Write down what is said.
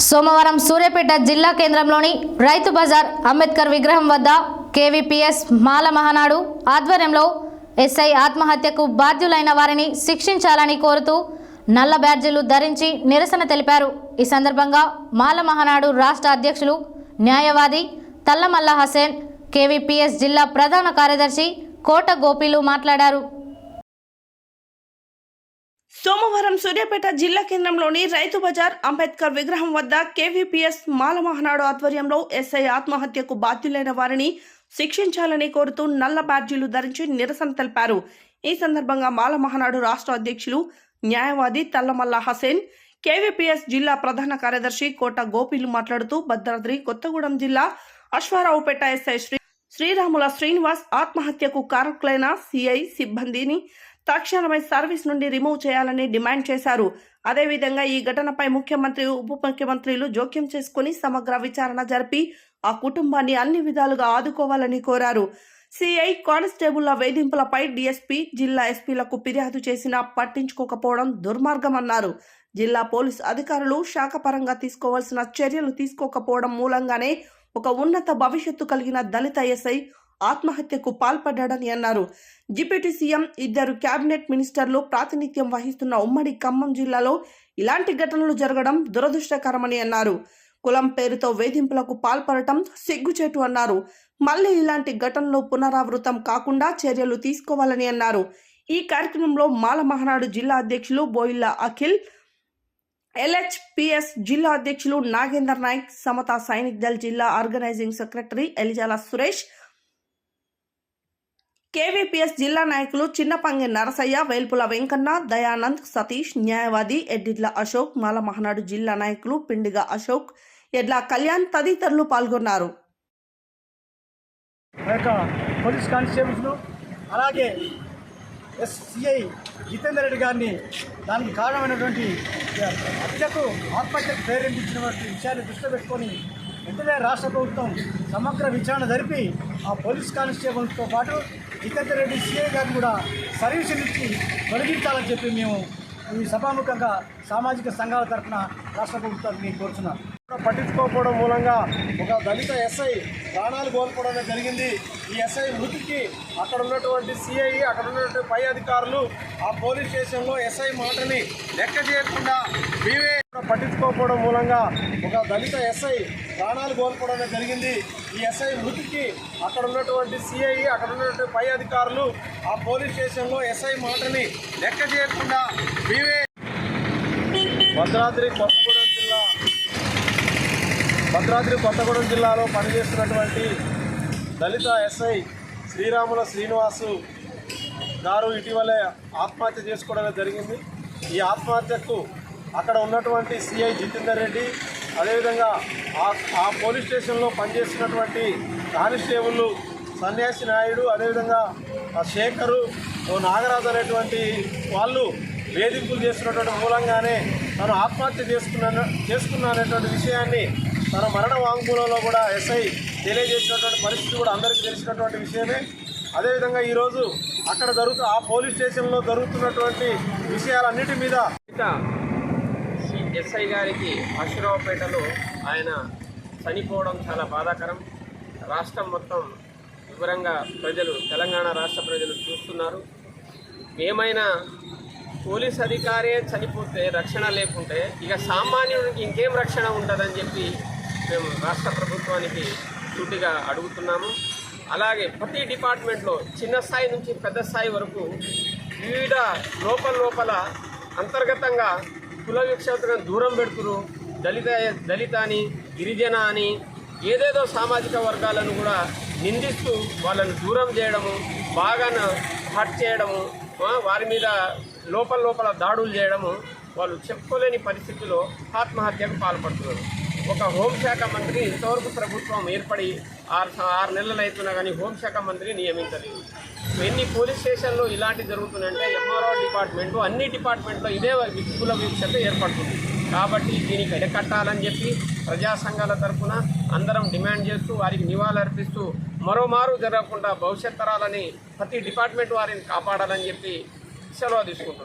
సోమవారం సూర్యాపేట జిల్లా కేంద్రంలోని రైతు బజార్ అంబేద్కర్ విగ్రహం వద్ద కేవీపీఎస్ మాల మహానాడు ఆధ్వర్యంలో ఎస్ఐ ఆత్మహత్యకు బాధ్యులైన వారిని శిక్షించాలని కోరుతూ నల్ల బ్యాడ్జీలు ధరించి నిరసన తెలిపారు। ఈ సందర్భంగా మాల మహానాడు రాష్ట్ర అధ్యక్షులు న్యాయవాది తల్లమల్ల హసన్, కేవీపీఎస్ జిల్లా ప్రధాన కార్యదర్శి కోట గోపీలు మాట్లాడారు। సోమవారం సూర్యాపేట జిల్లా కేంద్రంలోని రైతు బజార్ అంబేద్కర్ విగ్రహం వద్ద కేవీపీఎస్ మాల మహానాడు ఆధ్వర్యంలో ఎస్ఐ ఆత్మహత్యకు బాధ్యులైన వారిని శిక్షించాలని కోరుతూ నల్ల బ్యాడ్జీలు ధరించి నిరసన తెలిపారు। ఈ సందర్భంగా మాల మహానాడు రాష్ట్ర అధ్యక్షులు న్యాయవాది తల్లమల్ల హసన్, కేవీపీఎస్ జిల్లా ప్రధాన కార్యదర్శి కోట గోపీలు మాట్లాడుతూ భద్రాద్రి కొత్తగూడెం జిల్లా అశ్వారావుపేట ఎస్ఐ శ్రీరాముల శ్రీనివాస్ ఆత్మహత్యకు కారకులైన సిఐ సిబ్బందిని తక్షణమే సర్వీస్ నుండి రిమూవ్ చేయాలని డిమాండ్ చేశారు। అదేవిధంగా ఈ ఘటనపై ముఖ్యమంత్రి, ఉప ముఖ్యమంత్రులు జోక్యం చేసుకుని సమగ్ర విచారణ జరిపి ఆ కుటుంబాన్ని అన్ని విధాలుగా ఆదుకోవాలని కోరారు। సిఐ కానిస్టేబుల్ల వేధింపులపై డీఎస్పీ, జిల్లా ఎస్పీలకు ఫిర్యాదు చేసినా పట్టించుకోకపోవడం దుర్మార్గమన్నారు। జిల్లా పోలీసు అధికారులు శాఖపరంగా తీసుకోవాల్సిన చర్యలు తీసుకోకపోవడం మూలంగానే ఒక ఉన్నత భవిష్యత్తు కలిగిన దళిత ఎస్ఐ ఆత్మహత్యకు పాల్పడ్డాడని అన్నారు। డిప్యూటీ సీఎం, ఇద్దరు కేబినెట్ మినిస్టర్లు ప్రాతినిధ్యం వహిస్తున్న ఉమ్మడి ఖమ్మం జిల్లాలో ఇలాంటి ఘటనలు జరగడం దురదృష్టకరమని అన్నారు। కులం పేరుతో వేధింపులకు పాల్పడటం సిగ్గుచేటు అన్నారు। మళ్లీ ఇలాంటి ఘటనలు పునరావృతం కాకుండా చర్యలు తీసుకోవాలని అన్నారు। ఈ కార్యక్రమంలో మాల మహానాడు జిల్లా అధ్యక్షులు బోయిల్ల అఖిల్, ఎల్హెచ్పిఎస్ జిల్లా అధ్యక్షులు నాగేందర్ నాయక్, సమతా సైనిక్ దళ్ జిల్లా organising secretary Elijala Suresh, KVPS జిల్లా నాయకులు చిన్నపంగి నరసయ్య, వేల్పుల వెంకన్న, దయానంద్, సతీష్, న్యాయవాది ఎడ్డిడ్ల అశోక్, మాల మహానాడు జిల్లా నాయకులు పిండిగా అశోక్, ఎడ్ల కళ్యాణ్ తదితరులు పాల్గొన్నారు। పోలీస్ కానిస్టేబుల్స్ అలాగే ఎస్సీఐ జితేందర్ రెడ్డి గారిని దానికి కారణమైనటువంటి హత్యకు ఆత్మహత్యకు ప్రేరేపించినటువంటి విషయాన్ని దృష్టిలో పెట్టుకొని వెంటనే రాష్ట్ర ప్రభుత్వం సమగ్ర విచారణ జరిపి ఆ పోలీస్ కానిస్టేబుల్స్తో పాటు జితేందర్ రెడ్డి సిఐ గారిని కూడా సర్వీసు నుంచి తొలగించాలని చెప్పి మేము ఈ సభాముఖంగా సామాజిక సంఘాల తరఫున రాష్ట్ర ప్రభుత్వాన్ని కోరుతున్నాం। పట్టించుకోకపోవడం మూలంగా ఒక దళిత ఎస్ఐ ప్రాణాలు కోల్పోవడం జరిగింది। ఈ ఎస్ఐ మృతికి అక్కడ ఉన్నటువంటి సిఐ, అక్కడ ఉన్నటువంటి పై అధికారులు ఆ పోలీస్ స్టేషన్లో ఎస్ఐ మాటని లెక్క చేయకుండా పట్టించుకోకపోవడం మూలంగా ఒక దళిత ఎస్ఐ ప్రాణాలు కోల్పోవడం జరిగింది। ఈ ఎస్ఐ మృతికి అక్కడ ఉన్నటువంటి సిఐ, అక్కడ ఉన్నటువంటి పై అధికారులు ఆ పోలీస్ స్టేషన్లో ఎస్ఐ మాటని లెక్క చేయకుండా భద్రాద్రి కొత్తగూడెం జిల్లాలో పనిచేస్తున్నటువంటి దళిత ఎస్ఐ శ్రీరాముల శ్రీనివాసు గారు ఇటీవలే ఆత్మహత్య చేసుకోవడం జరిగింది। ఈ ఆత్మహత్యకు అక్కడ ఉన్నటువంటి సిఐ జితేందర్ రెడ్డి, అదేవిధంగా ఆ పోలీస్ స్టేషన్లో పనిచేస్తున్నటువంటి కానిస్టేబుల్ సన్యాసి నాయుడు, అదేవిధంగా శేఖరు, నాగరాజు అనేటువంటి వాళ్ళు వేధింపులు చేస్తున్నటువంటి మూలంగానే తను ఆత్మహత్య చేసుకున్నా అనేటువంటి విషయాన్ని తన మరణ వాంగ్మూలంలో కూడా ఎస్ఐ తెలియజేసినటువంటి పరిస్థితి కూడా అందరికీ తెలిసినటువంటి విషయమే। అదేవిధంగా ఈరోజు అక్కడ ఆ పోలీస్ స్టేషన్లో జరుగుతున్నటువంటి విషయాలన్నిటి మీద ఎస్ఐ గారికి అశ్వారావుపేటలో ఆయన చనిపోవడం చాలా బాధాకరం। రాష్ట్రం మొత్తం వివరంగా ప్రజలు, తెలంగాణ రాష్ట్ర ప్రజలు చూస్తున్నారు। ఏమైనా పోలీస్ అధికారే చనిపోతే రక్షణ లేకుంటే ఇక సామాన్యుడికి ఇంకేం రక్షణ ఉంటుందని చెప్పి మేము రాష్ట్ర ప్రభుత్వానికి సూటిగా అడుగుతున్నాము। అలాగే ప్రతి డిపార్ట్మెంట్లో చిన్న స్థాయి నుంచి పెద్ద స్థాయి వరకు వివిధ లోపల అంతర్గతంగా కుల వివక్షతను దూరం పెడుతురు। దళిత అని, గిరిజన అని ఏదేదో సామాజిక వర్గాలను కూడా నిందిస్తూ వాళ్ళను దూరం చేయడము, బాగా హట్ చేయడము, వారి మీద లోపల దాడులు చేయడము, వాళ్ళు చెప్పుకోలేని పరిస్థితిలో ఆత్మహత్యకు పాల్పడుతున్నారు। ఒక హోంశాఖ మంత్రి ఇంతవరకు ప్రభుత్వం ఏర్పడి 6 నెలలు అవుతున్నా కానీ హోంశాఖ మంత్రి నియమించలేదు। ఎన్ని పోలీస్ స్టేషన్లో ఇలాంటి జరుగుతున్నాయంటే ఎంఆర్ఓ డిపార్ట్మెంటు, అన్ని డిపార్ట్మెంట్లో ఇదే కుల వివక్షత ఏర్పడుతుంది। కాబట్టి దీనికి ఎడకట్టాలని చెప్పి ప్రజా సంఘాల తరఫున అందరం డిమాండ్ చేస్తూ వారికి నివాళులర్పిస్తూ మరోమారు జరగకుండా భవిష్యత్ తరాలని ప్రతి డిపార్ట్మెంట్ వారిని కాపాడాలని చెప్పి సెలవు తీసుకుంటున్నాం।